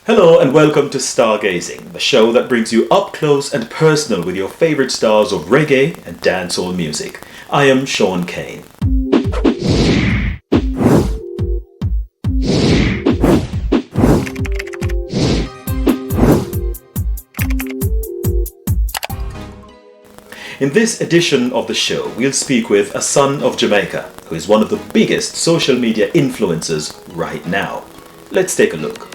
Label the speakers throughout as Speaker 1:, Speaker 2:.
Speaker 1: Hello and welcome to Stargazing, the show that brings you up close and personal with your favourite stars of reggae and dancehall music. I am Shaun Cain. In this edition of the show, we'll speak with a son of Jamaica, who is one of the biggest social media influencers right now. Let's take a look.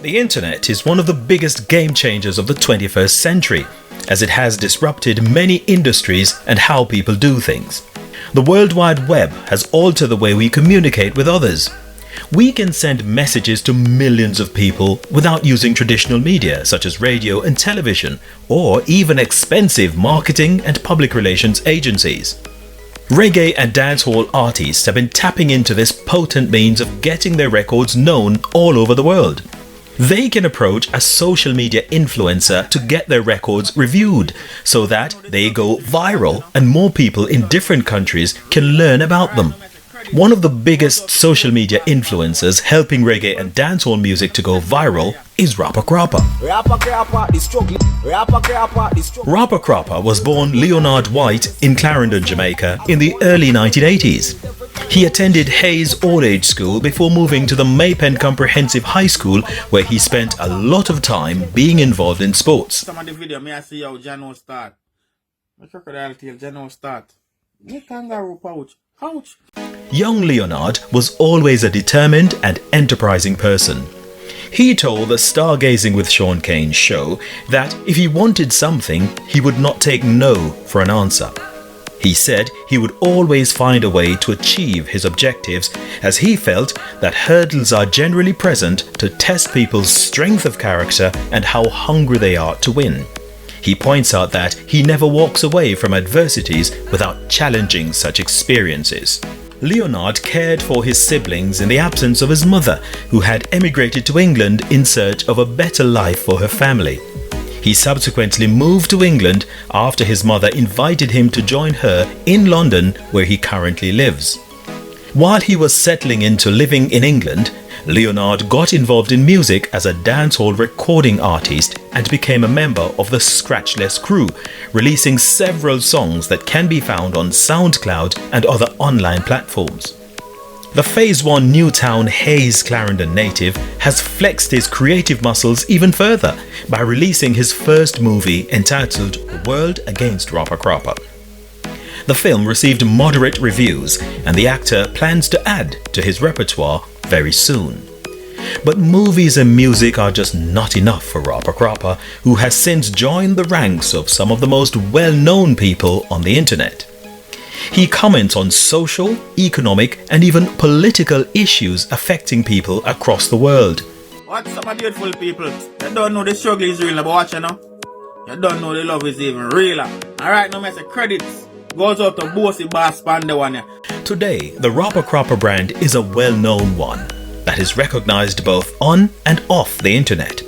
Speaker 1: The internet is one of the biggest game changers of the 21st century, as it has disrupted many industries and how people do things. The World Wide Web has altered the way we communicate with others. We can send messages to millions of people without using traditional media such as radio and television, or even expensive marketing and public relations agencies. Reggae and dancehall artists have been tapping into this potent means of getting their records known all over the world. They can approach a social media influencer to get their records reviewed so that they go viral and more people in different countries can learn about them. One of the biggest social media influencers helping reggae and dancehall music to go viral is Rawpa Crawpa. Rawpa Crawpa was born Leonard White in Clarendon, Jamaica in the early 1980s. He attended Hayes All-Age School before moving to the Maypen Comprehensive High School, where he spent a lot of time being involved in sports.
Speaker 2: Some of the video, may I see how Jano start. My crocodile tail, Jano start. Me kangaroo pouch. Ouch.
Speaker 1: Young Leonard was always a determined and enterprising person. He told the Stargazing with Shaun Cain show that if he wanted something, he would not take no for an answer. He said he would always find a way to achieve his objectives, as he felt that hurdles are generally present to test people's strength of character and how hungry they are to win. He points out that he never walks away from adversities without challenging such experiences. Leonard cared for his siblings in the absence of his mother, who had emigrated to England in search of a better life for her family. He subsequently moved to England after his mother invited him to join her in London, where he currently lives. While he was settling into living in England, Leonard got involved in music as a dancehall recording artist and became a member of the Scratchless crew, releasing several songs that can be found on SoundCloud and other online platforms. The Phase 1 Newtown Hayes Clarendon native has flexed his creative muscles even further by releasing his first movie entitled The World Against Rawpa Crawpa. The film received moderate reviews, and the actor plans to add to his repertoire very soon. But movies and music are just not enough for Rawpa Crawpa, who has since joined the ranks of some of the most well-known people on the internet. He comments on social, economic and even political issues affecting people across the world.
Speaker 2: Watch some beautiful people. You don't know the struggle is real, but watch you know. You don't know the love is even realer. Alright, now I say credits goes out to Bossy Bass Panda one. Yeah.
Speaker 1: Today, the Rawpa Crawpa brand is a well-known one that is recognized both on and off the internet.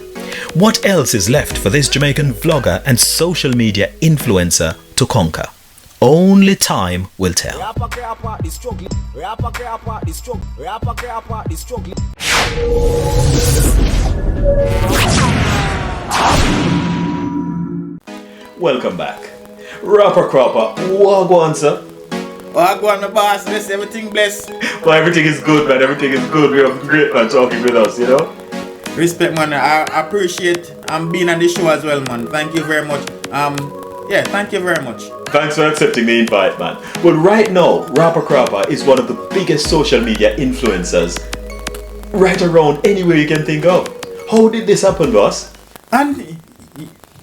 Speaker 1: What else is left for this Jamaican vlogger and social media influencer to conquer? Only time will tell. Welcome back. Rawpa Crawpa, wagwan sir.
Speaker 2: Wagwan my boss, bless everything bless.
Speaker 1: Well, everything is good, man. Everything is good. We have a great man talking with us, you know.
Speaker 2: Respect, man. I appreciate being on the show as well, man. Thank you very much. Thank you very much.
Speaker 1: Thanks for accepting the invite, man. Well, right now, Rawpa Crawpa is one of the biggest social media influencers right around anywhere you can think of. How did this happen, boss?
Speaker 2: And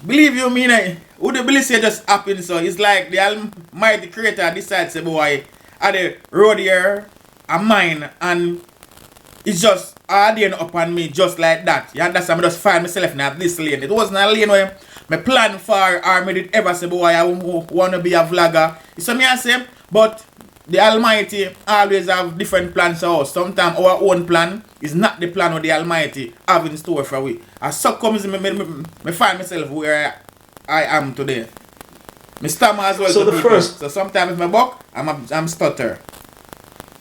Speaker 2: believe you me, who the believe say just happened, so it's like the almighty creator decides say boy at the road here and mine, and it's just adding up on me just like that. You understand? I just find myself in this lane. It wasn't a lane where my plan for or me did ever say boy I want to be a vlogger. It's something I say, but the Almighty always have different plans for us. Sometimes our own plan is not the plan of the Almighty have in store for we. As so comes me find myself where I am today. Me stammer as well.
Speaker 1: So the first.
Speaker 2: So sometimes my buck, I'm stutter.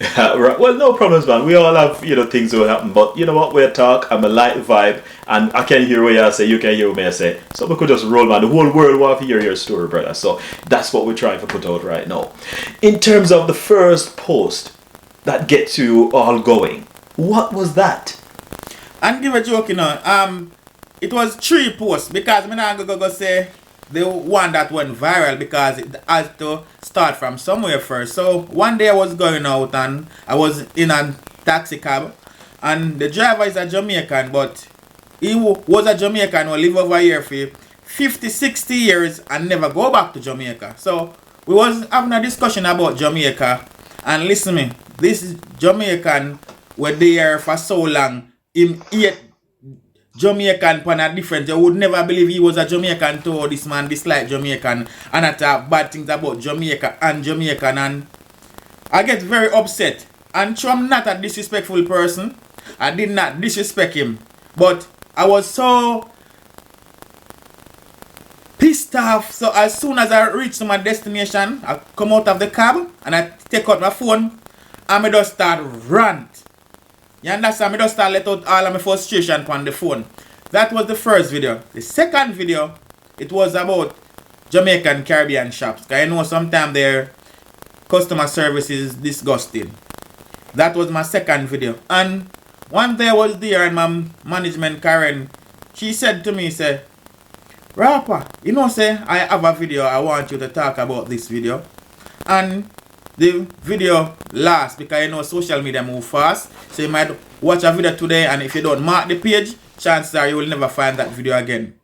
Speaker 1: Right. Well, no problems, man. We all have, things will happen. But you know what? We're talk. I'm a light vibe, and I can hear what you say. You can hear what I say. So we could just roll, man. The whole world will have to hear your story, brother. So that's what we're trying to put out right now. In terms of the first post that gets you all going, what was that?
Speaker 2: And give a joke, it was 3 posts because I'm not go say the one that went viral because it had to start from somewhere first. So one day I was going out and I was in a taxi cab and the driver is a Jamaican, but he was a Jamaican who lived over here for 50, 60 years and never go back to Jamaica. So we was having a discussion about Jamaica, and listen to me, this Jamaican were there for so long, him ate Jamaican pan a different. You would never believe he was a Jamaican too. This man dislike Jamaican and I talk bad things about Jamaica and Jamaican, and I get very upset. And so I'm not a disrespectful person. I did not disrespect him, but I was so pissed off. So as soon as I reached my destination, I come out of the cab and I take out my phone and I just start rant. You understand? I just start let out all of my frustration on the phone. That was the first video. The second video, it was about Jamaican Caribbean shops. Because I know sometimes their customer service is disgusting. That was my second video. And one day I was there and my management Karen, she said to me, say, Rawpa, say, I have a video, I want you to talk about this video. And the video lasts because social media move fast. So you might watch a video today and if you don't mark the page, chances are you will never find that video again.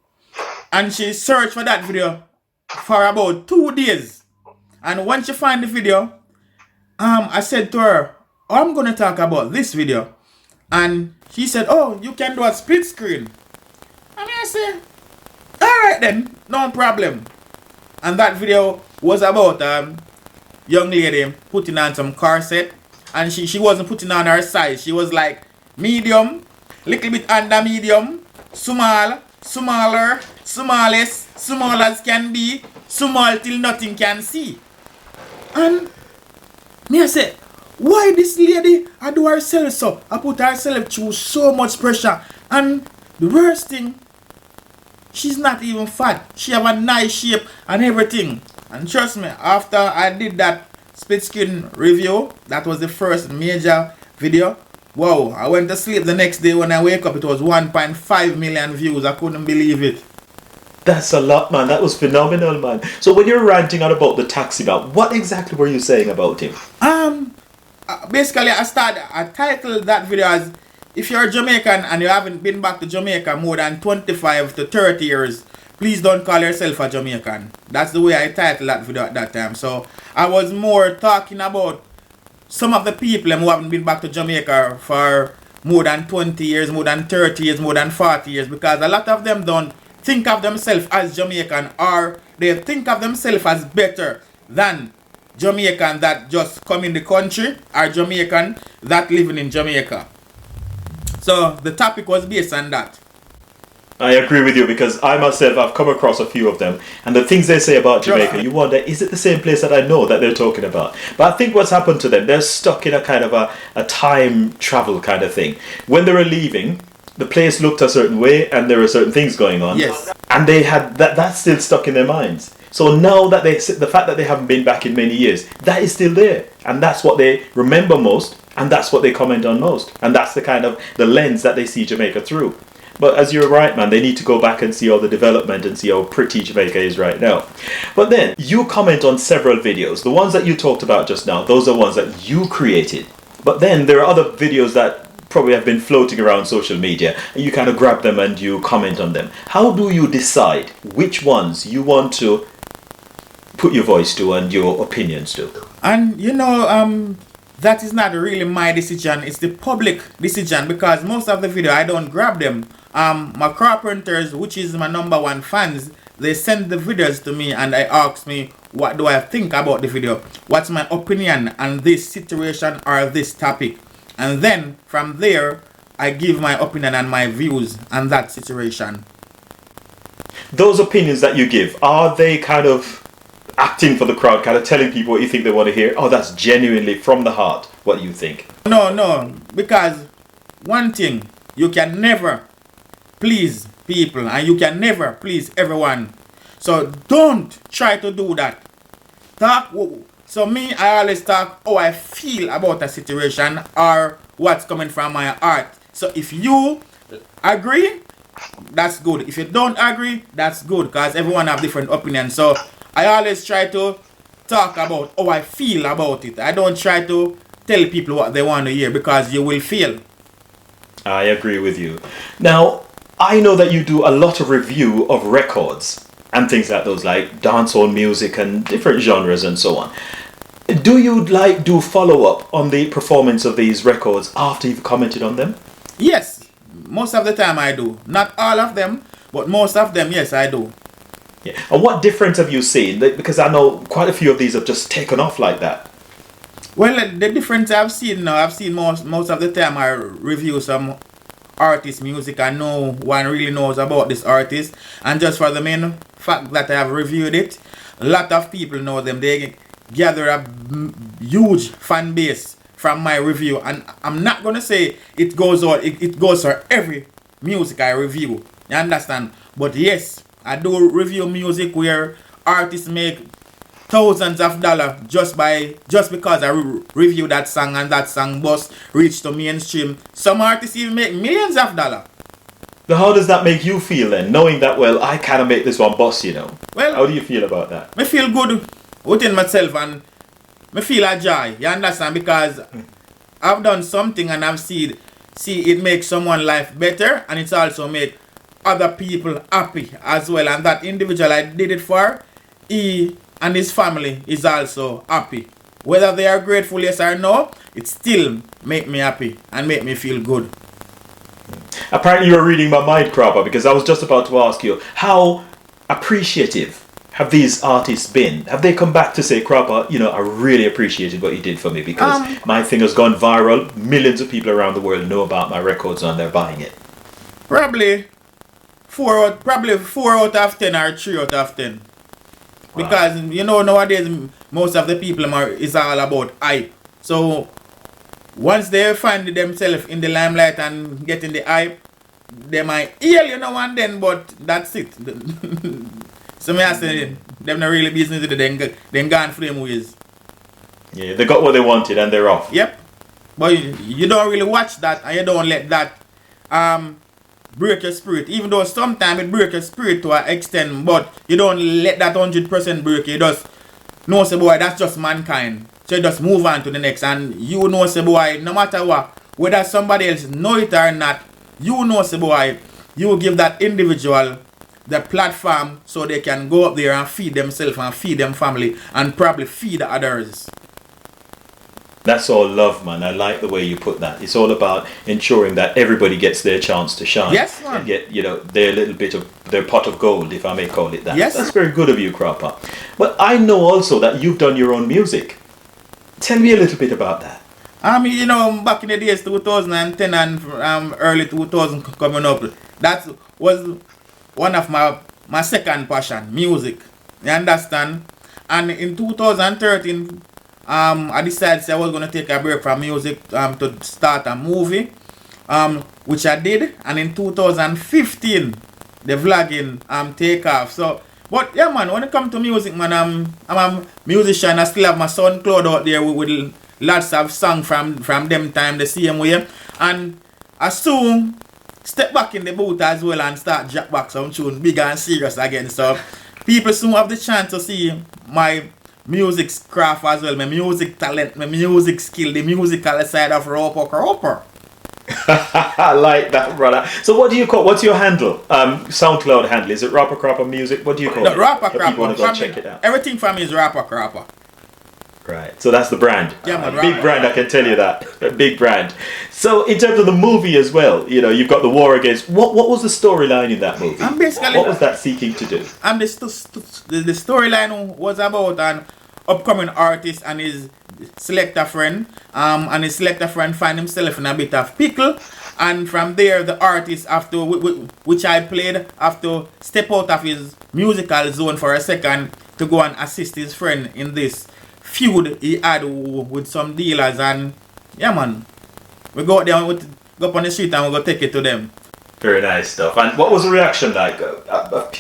Speaker 2: And she searched for that video for about 2 days. And once she find the video, I said to her, I'm going to talk about this video. And she said, oh, you can do a split screen. And I said, alright then, no problem. And that video was about young lady putting on some corset, and she wasn't putting on her size. She was like medium, little bit under medium, small, smaller, smallest, small as can be, small till nothing can see. And me I said, why this lady I do herself so? I put herself through so much pressure. And the worst thing, she's not even fat. She have a nice shape and everything. And trust me, after I did that split screen review, that was the first major video. Wow, I went to sleep the next day. When I wake up, it was 1.5 million views. I couldn't believe it.
Speaker 1: That's a lot, man. That was phenomenal, man. So when you're ranting on about the taxi man, what exactly were you saying about him?
Speaker 2: Basically, I titled that video as, if you're Jamaican and you haven't been back to Jamaica more than 25 to 30 years, please don't call yourself a Jamaican. That's the way I titled that video at that time. So I was more talking about some of the people who haven't been back to Jamaica for more than 20 years, more than 30 years, more than 40 years. Because a lot of them don't think of themselves as Jamaican, or they think of themselves as better than Jamaican that just come in the country or Jamaican that living in Jamaica. So the topic was based on that. I
Speaker 1: agree with you because I myself have come across a few of them, and the things they say about Jamaica, you wonder, is it the same place that I know that they're talking about? But I think what's happened to them, they're stuck in a kind of a time travel kind of thing. When they were leaving, the place looked a certain way and there were certain things going on.
Speaker 2: Yes.
Speaker 1: And they had that's still stuck in their minds. So now that the fact that they haven't been back in many years, that is still there. And that's what they remember most, and that's what they comment on most. And that's the kind of the lens that they see Jamaica through. But as you're right, man, they need to go back and see all the development and see how pretty Jamaica is right now. But then, you comment on several videos. The ones that you talked about just now, those are ones that you created. But then there are other videos that probably have been floating around social media, and you kind of grab them and you comment on them. How do you decide which ones you want to put your voice to and your opinions to?
Speaker 2: And that is not really my decision, it's the public decision, because most of the video I don't grab them. My carpenters, which is my #1 fans, they send the videos to me and they ask me what do I think about the video, what's my opinion on this situation or this topic, and then from there I give my opinion and my views on that situation.
Speaker 1: Those opinions that you give, are they kind of acting for the crowd, kind of telling people what you think they want to hear. Oh, that's genuinely from the heart what you think.
Speaker 2: No, because one thing, you can never please people and you can never please everyone. So don't try to do that. So me, I always talk how I feel about a situation or what's coming from my heart. So if you agree, that's good. If you don't agree, that's good, because everyone have different opinions. So I always try to talk about how I feel about it. I don't try to tell people what they want to hear, because you will feel.
Speaker 1: I agree with you. Now, I know that you do a lot of review of records and things like those, like dancehall music and different genres and so on. Do you do follow up on the performance of these records after you've commented on them?
Speaker 2: Yes, most of the time I do. Not all of them, but most of them, yes, I do.
Speaker 1: Yeah. And what difference have you seen? Because I know quite a few of these have just taken off like that.
Speaker 2: Well, the difference I've seen now, I've seen most of the time I review some artist music and no one really knows about this artist. And just for the main fact that I have reviewed it, a lot of people know them. They gather a huge fan base from my review. And I'm not going to say it goes on, it goes for every music I review. You understand? But yes, I do review music where artists make thousands of dollars just because I review that song and that song bus reach to mainstream. Some artists even make millions of dollars.
Speaker 1: Now, how does that make you feel then, knowing that, well, I kind of make this one bus, you know?
Speaker 2: Well,
Speaker 1: how do you feel about that?
Speaker 2: I feel good within myself and I feel a joy, you understand? Because I've done something and I've seen it make someone's life better, and it's also make other people happy as well. And that individual I did it for, he and his family is also happy. Whether they are grateful, yes or no, it still make me happy and make me feel good.
Speaker 1: Apparently you were reading my mind, Crawpa, because I was just about to ask you, how appreciative have these artists been? Have they come back to say, Crawpa, you know, I really appreciated what you did for me, because my thing has gone viral, millions of people around the world know about my records and they're buying it?
Speaker 2: Probably 4 out of 10 or 3 out of 10. Because, you know, nowadays, most of the people is all about hype. So, once they find themselves in the limelight and getting the hype, they might heal, you know, and then, but that's it. So, me I say, them not really business with it, then gone for them ways.
Speaker 1: Yeah, they got what they wanted and they're off.
Speaker 2: Yep. But you don't really watch that, and you don't let that break your spirit. Even though sometimes it break your spirit to an extent, but you don't let that 100% break. You just know, say boy, that's just mankind. So you just move on to the next, and you know, say boy, no matter what, whether somebody else know it or not, you know, say boy, you give that individual the platform so they can go up there and feed themselves and feed them family and probably feed others.
Speaker 1: That's all love, man. I like the way you put that. It's all about ensuring that everybody gets their chance to shine.
Speaker 2: Yes, man.
Speaker 1: And get, you know, their little bit of their pot of gold, if I may call it that.
Speaker 2: Yes.
Speaker 1: That's very good of you, Crawpa. But I know also that you've done your own music. Tell me a little bit about that.
Speaker 2: You know, back in the days, 2010 and early 2000 coming up, that was one of my second passion, music. You understand? And in 2013, I decided I was going to take a break from music to start a movie, which I did. And in 2015, the vlogging take off. So, but yeah, man, when it comes to music, man, I'm a musician. I still have my SoundCloud out there with lots of songs from them time the same way. And I soon step back in the booth as well and start drop back some tune big and serious again. So people soon have the chance to see my music craft as well, my music talent, my music skill, the musical side of Rawpa Crawpa.
Speaker 1: I like that, brother. So what do you call, what's your handle? SoundCloud handle, is it Rawpa Crawpa Music? What do you call it?
Speaker 2: Rawpa Crawpa.
Speaker 1: People want to go check it out.
Speaker 2: Everything for me is Rawpa Crawpa.
Speaker 1: Right, so that's the brand.
Speaker 2: Yeah, man,
Speaker 1: big brand, I can tell you that. A big brand. So in terms of the movie as well, you know, you've got the war against. What was the storyline in that movie? What was that seeking to do?
Speaker 2: And the storyline was about an upcoming artist and his selector friend. And his selector friend find himself in a bit of pickle. And from there, the artist, after which I played, have to step out of his musical zone for a second to go and assist his friend in this feud he had with some dealers. And yeah, man, we go out there and go up on the street and we go take it to them.
Speaker 1: Very nice stuff. And what was the reaction like?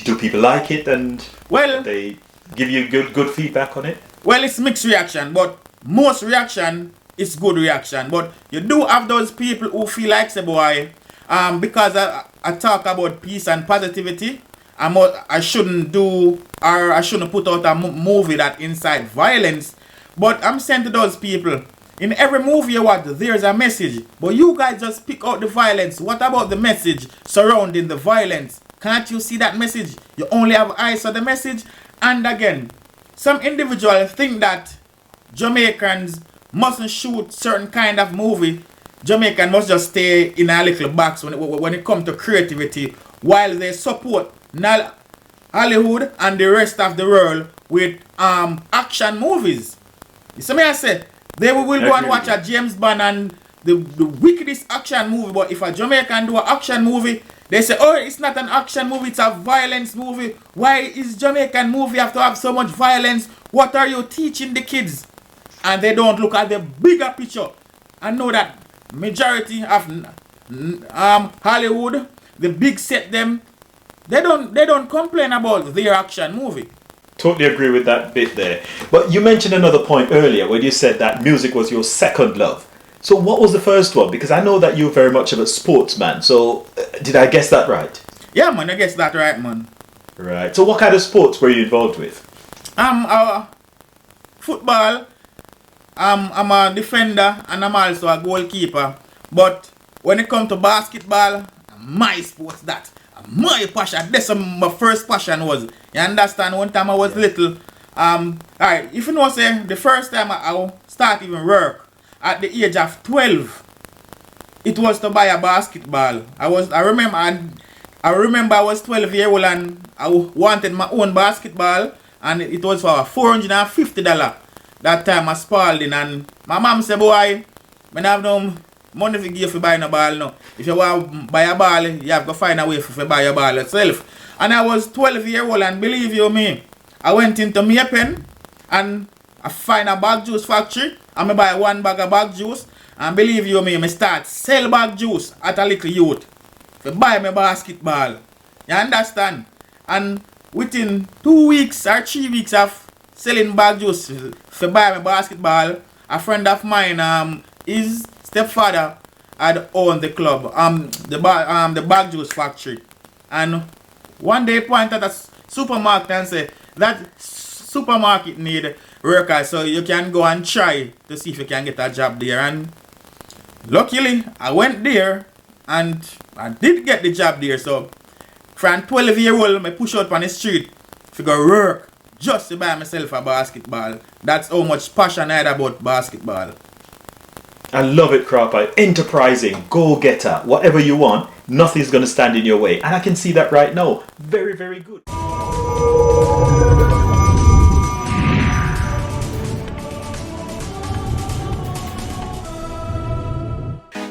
Speaker 1: Do people like it, and
Speaker 2: well,
Speaker 1: they give you good feedback on it?
Speaker 2: Well, it's mixed reaction, but most reaction is good reaction. But you do have those people who feel like, say, boy, because I talk about peace and positivity, I shouldn't do, or I shouldn't put out a movie that incite violence. But I'm saying to those people, in every movie there's a message. But you guys just pick out the violence. What about the message surrounding the violence? Can't you see that message? You only have eyes for the message. And again, some individuals think that Jamaicans mustn't shoot certain kind of movie. Jamaican must just stay in a little box when it comes to creativity, while they support Hollywood and the rest of the world with action movies. You see me I say? They will go and watch a James Bond and the wickedest action movie, but if a Jamaican do an action movie, they say, oh, it's not an action movie, it's a violence movie. Why is Jamaican movie have to have so much violence? What are you teaching the kids? And they don't look at the bigger picture and know that majority of Hollywood, the big set them, they don't complain about their action movie.
Speaker 1: Totally agree with that bit there. But you mentioned another point earlier when you said that music was your second love. So what was the first one? Because I know that you're very much of a sportsman. So did I guess that right?
Speaker 2: Yeah, man, I guess that right, man.
Speaker 1: Right. So what kind of sports were you involved with?
Speaker 2: Football. I'm a defender and I'm also a goalkeeper. But when it comes to basketball, my sports that. My passion. That's what my first passion was. You understand? One time I was little. Alright, if you know, say the first time I start even work at the age of 12, it was to buy a basketball. I remember I was 12 years old and I wanted my own basketball, and it was for $450. That time I Spalding, and my mom said, boy, I don't have no money to give you buy no ball now. If you want to buy a ball, you have to find a way to buy a ball yourself. And I was 12 years old, and believe you me, I went into Maypen and I find a bag juice factory and I buy one bag of bag juice, and believe you me, I start sell bag juice at a little youth to buy my basketball. You understand? And within 2 weeks or 3 weeks of selling bag juice to buy my basketball, a friend of mine, his stepfather had owned the club, the bag juice factory. And one day pointed at a supermarket and said, that supermarket need workers, so you can go and try to see if you can get a job there. And luckily, I went there and I did get the job there. So from 12 years old, I push out on the street to go work just to buy myself a basketball. That's how much passion I had about basketball.
Speaker 1: I love it, Crawpa. Enterprising, go-getter, whatever you want, nothing's going to stand in your way. And I can see that right now. Very, very good.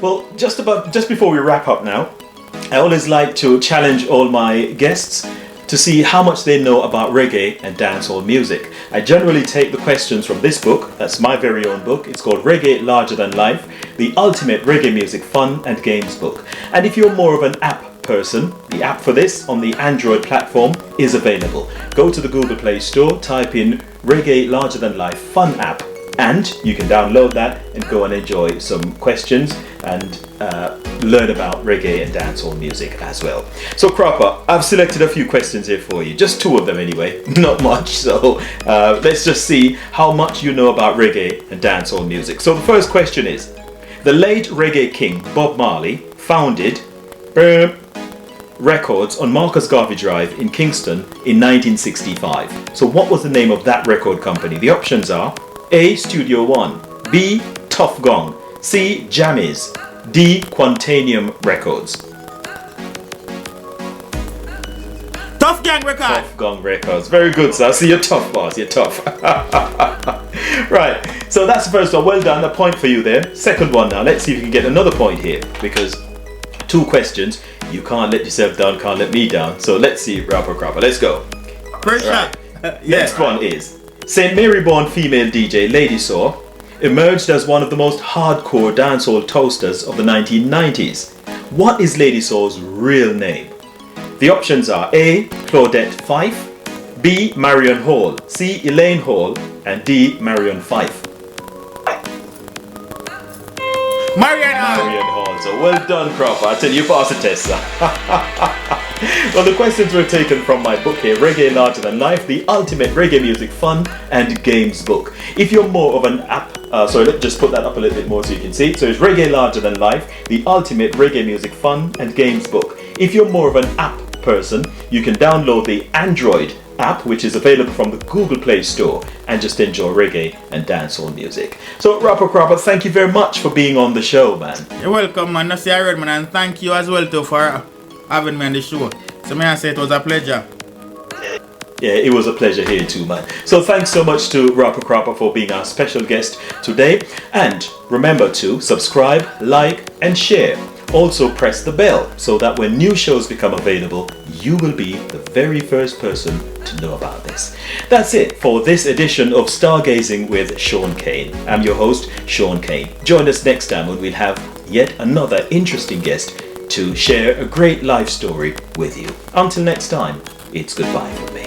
Speaker 1: Well, just before we wrap up now, I always like to challenge all my guests to see how much they know about reggae and dancehall music. I generally take the questions from this book. That's my very own book. It's called Reggae Larger Than Life, the ultimate reggae music fun and games book. And if you're more of an app person, the app for this on the Android platform is available. Go to the Google Play Store, type in Reggae Larger Than Life Fun app, and you can download that and go and enjoy some questions and learn about reggae and dancehall music as well. So Crawpa, I've selected a few questions here for you, just 2 of them anyway, not much. So let's just see how much you know about reggae and dancehall music. So the first question is, the late reggae king Bob Marley founded Records on Marcus Garvey Drive in Kingston in 1965. So what was the name of that record company? The options are A. Studio One, B. Tough Gong, C. Jammies, D. Quantanium Records.
Speaker 2: Tough Gang Records.
Speaker 1: Tough Gong Records. Very good, sir. See, you're tough, boss. You're tough. Right. So that's the first one. Well done. A point for you there. Second one now. Let's see if we can get another point here, because 2 questions. You can't let yourself down, can't let me down. So let's see, Rawpa Crawpa. Let's go.
Speaker 2: Pressure.
Speaker 1: Right.
Speaker 2: Yeah.
Speaker 1: Next one is St. Mary-born female DJ Lady Saw emerged as one of the most hardcore dancehall toasters of the 1990s. What is Lady Saw's real name? The options are A. Claudette Fife, B. Marion Hall, C. Elaine Hall, and D. Marion Fife.
Speaker 2: Marion.
Speaker 1: Marion Hall. So well done, Crawpa. I tell you, pass the test. Well, the questions were taken from my book here, Reggae Larger Than Life, the ultimate reggae music fun and games book. If you're more of an app, sorry, let's just put that up a little bit more so you can see. So it's Reggae Larger Than Life, the ultimate reggae music fun and games book. If you're more of an app person, you can download the Android app, which is available from the Google Play Store, and just enjoy reggae and dancehall music. So Rawpa Crawpa, thank you very much for being on the show, man.
Speaker 2: You're welcome, man. I say I read, man, and thank you as well too for having me on the show. So may I say it was a pleasure.
Speaker 1: Yeah, it was a pleasure here too, man. So thanks so much to Rawpa Crawpa for being our special guest today. And remember to subscribe, like, and share. Also press the bell so that when new shows become available, you will be the very first person to know about this. That's it for this edition of Stargazing with Shaun Cain. I'm your host, Shaun Cain. Join us next time when we'll have yet another interesting guest to share a great life story with you. Until next time, it's goodbye from me.